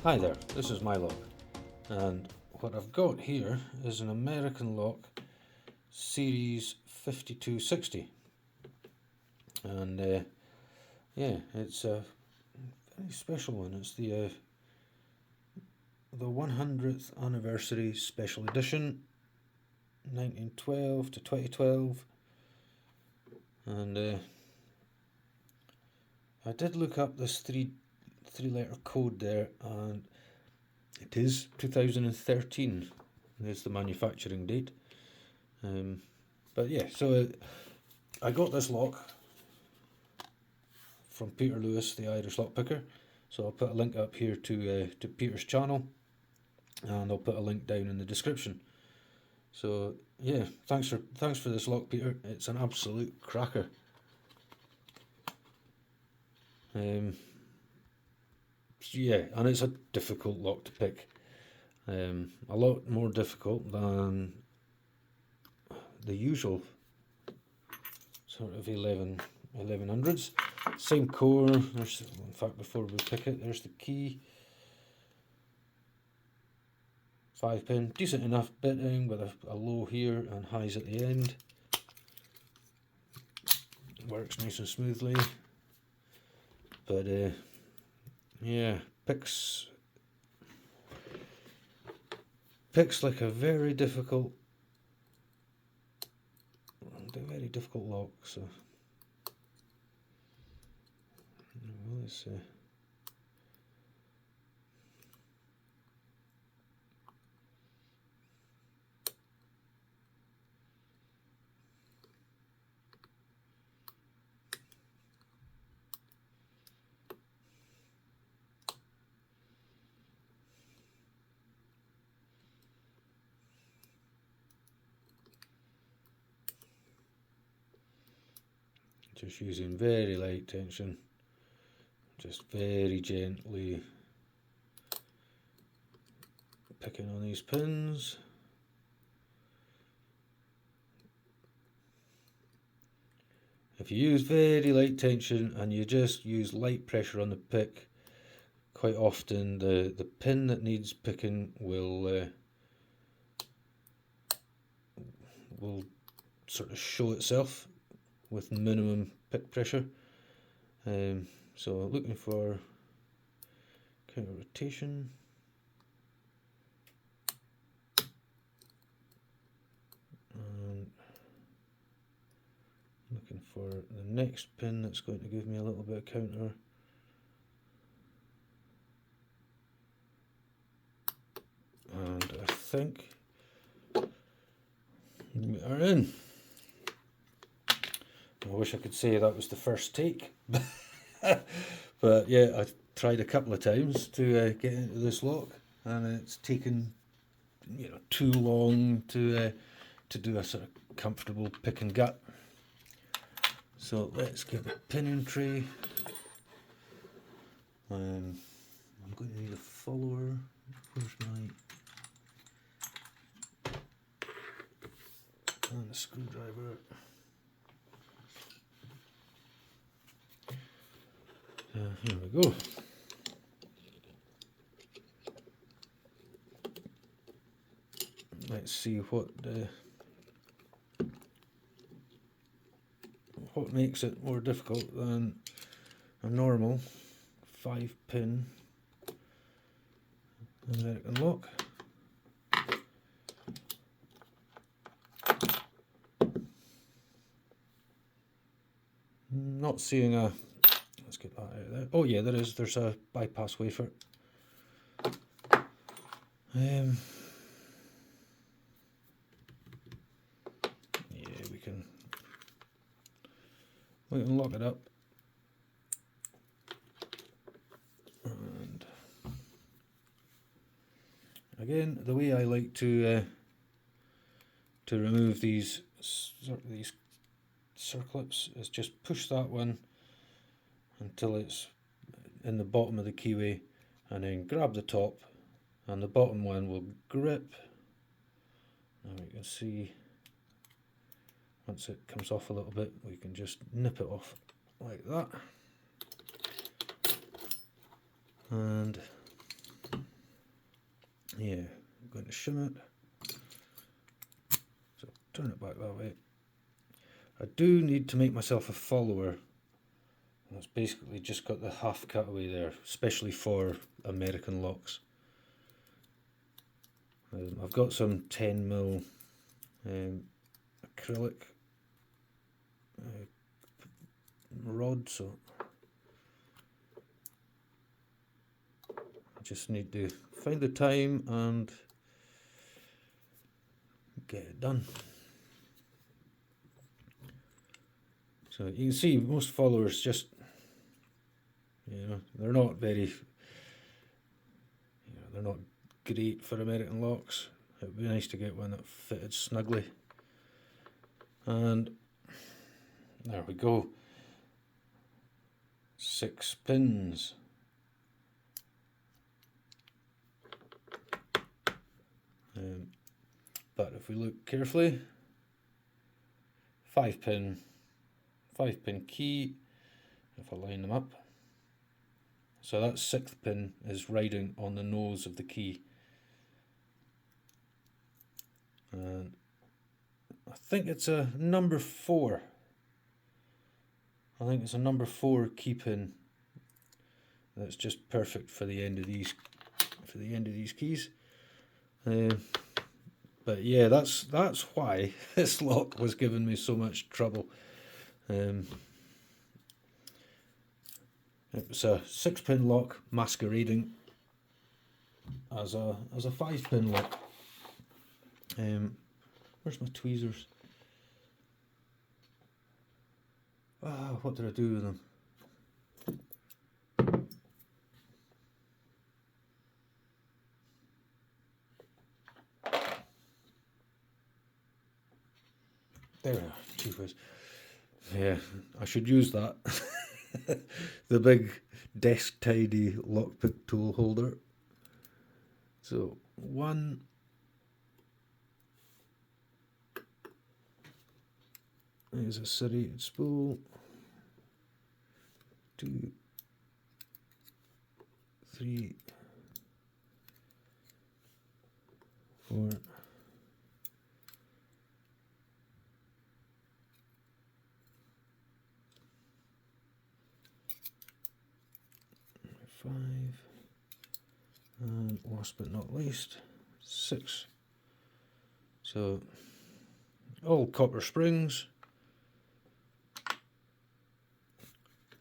Hi there, this is my lock, and what I've got here is an American lock series 5260, and yeah, it's a very special one. It's the 100th anniversary special edition, 1912 to 2012, and I did look up this three-letter code there, and it is 2013. There's the manufacturing date. But yeah, so I got this lock from Peter Lewis, the Irish lockpicker. So I'll put a link up here to Peter's channel, and I'll put a link down in the description. So yeah, thanks for this lock, Peter. It's an absolute cracker. Yeah, and it's a difficult lock to pick. A lot more difficult than the usual sort of 1100s. Same core. There's, in fact, before we pick it, there's the key. 5-pin, decent enough bitting with a low here and highs at the end. Works nice and smoothly. But yeah, picks like a very difficult lock. So let's just using very light tension, just very gently picking on these pins. If you use very light tension and you just use light pressure on the pick, quite often the pin that needs picking will sort of show itself with minimum pick pressure. So looking for counter rotation. And looking for the next pin that's going to give me a little bit of counter. And I think we are in. I wish I could say that was the first take, but yeah, I tried a couple of times to get into this lock, and it's taken too long to do a sort of comfortable pick and gut. So let's get the pinning tray. I'm going to need a follower. Where's my and a screwdriver. Here we go. Let's see what makes it more difficult than a normal 5-pin American lock. Not seeing a. Let's get that out of there. Oh yeah, there's a bypass wafer. Yeah, we can lock it up. And again, the way I like to remove these circlips is just push that one until it's in the bottom of the keyway, and then grab the top, and the bottom one will grip. Now you can see once it comes off a little bit, we can just nip it off like that, and Yeah, I'm going to shim it. So turn it back that way. I do need to make myself a follower. It's basically just got the half cutaway there, especially for American locks. I've got some 10mm acrylic rod, so I just need to find the time and get it done. So you can see most followers just, they're not very, they're not great for American locks. It would be nice to get one that fitted snugly. And there we go. 6 pins. But if we look carefully, 5 pin key, if I line them up. So that 6th pin is riding on the nose of the key. And I think it's a number 4. I think it's a number 4 key pin. That's just perfect for the end of these keys. But yeah, that's why this lock was giving me so much trouble. It was a 6-pin lock masquerading as a 5-pin lock. Where's my tweezers? What did I do with them? There we are, cheapers. Yeah, I should use that. The big desk tidy lockpick tool holder. So 1 is a serrated spool. 2, 3, 4. 5, and last but not least, 6. So all copper springs,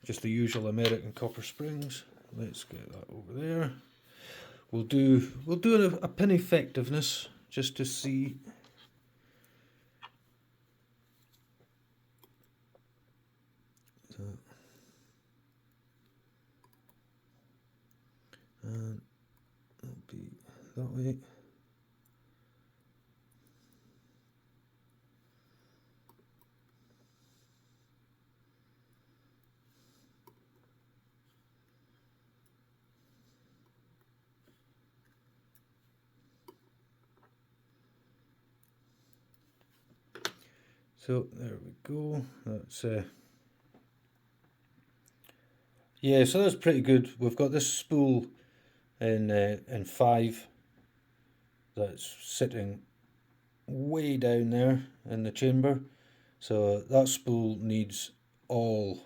just the usual American copper springs. Let's get that over there. We'll do a pin effectiveness just to see. So, and it'll be that way. So there we go. That's yeah. So that's pretty good. We've got this spool in 5 that's sitting way down there in the chamber. So that spool needs the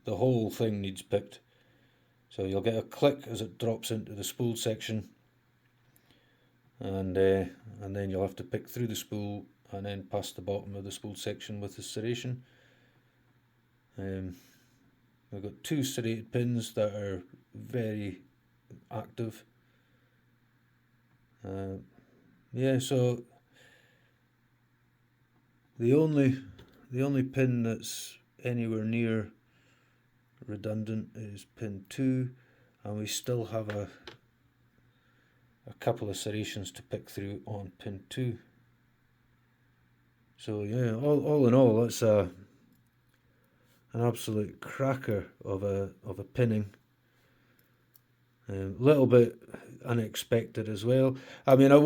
whole thing needs picked. So you'll get a click as it drops into the spool section, and then you'll have to pick through the spool and then past the bottom of the spool section with the serration. We've got 2 serrated pins that are very active. Yeah, so the only pin that's anywhere near redundant is pin 2, and we still have a couple of serrations to pick through on pin 2. So yeah, all in all, that's an absolute cracker of a pinning. A little bit unexpected as well. I mean, I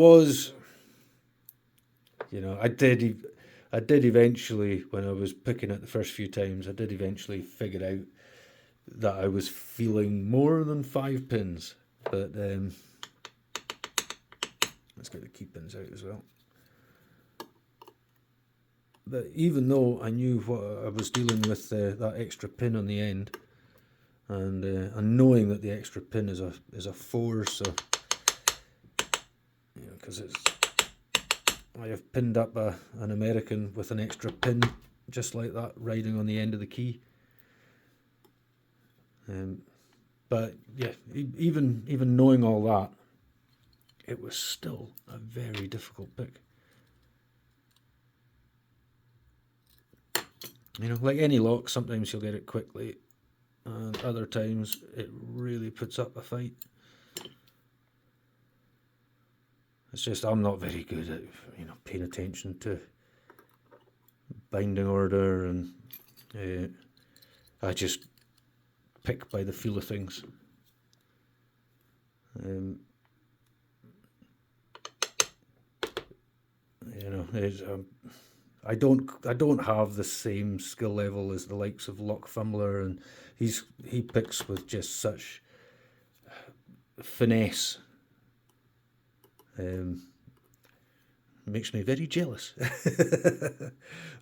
did eventually, when I was picking it the first few times, I did eventually figure out that I was feeling more than 5 pins. But Let's get the key pins out as well. But even though I knew what I was dealing with, that extra pin on the end, and knowing that the extra pin is a 4, so because I have pinned up an American with an extra pin just like that riding on the end of the key. But yeah, even knowing all that, it was still a very difficult pick. Like any lock, sometimes you'll get it quickly, and other times it really puts up a fight. It's just I'm not very good at paying attention to binding order, and I just pick by the feel of things. I don't have the same skill level as the likes of Lock Fumbler, and he picks with just such finesse. Makes me very jealous.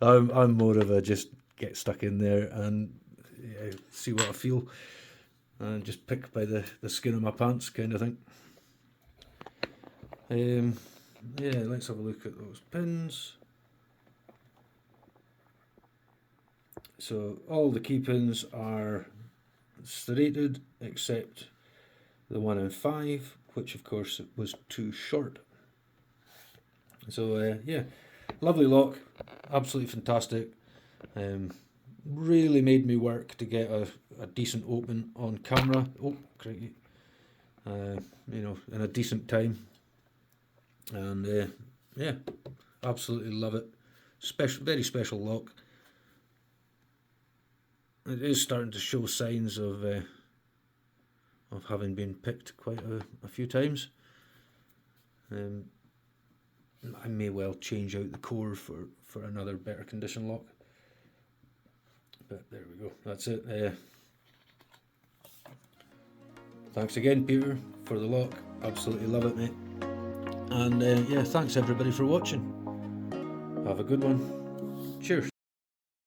I'm more of a just get stuck in there and see what I feel, and just pick by the skin of my pants kind of thing. Yeah, let's have a look at those pins. So all the key pins are serrated except the 1 and 5, which of course was too short. So yeah, lovely lock, absolutely fantastic. Really made me work to get a decent open on camera. Oh, crikey. In a decent time. And yeah, absolutely love it. Very special lock. It is starting to show signs of having been picked quite a few times. I may well change out the core for another better condition lock. But there we go, that's it. Thanks again, Peter, for the lock. Absolutely love it, mate. And yeah, thanks everybody for watching. Have a good one. Cheers.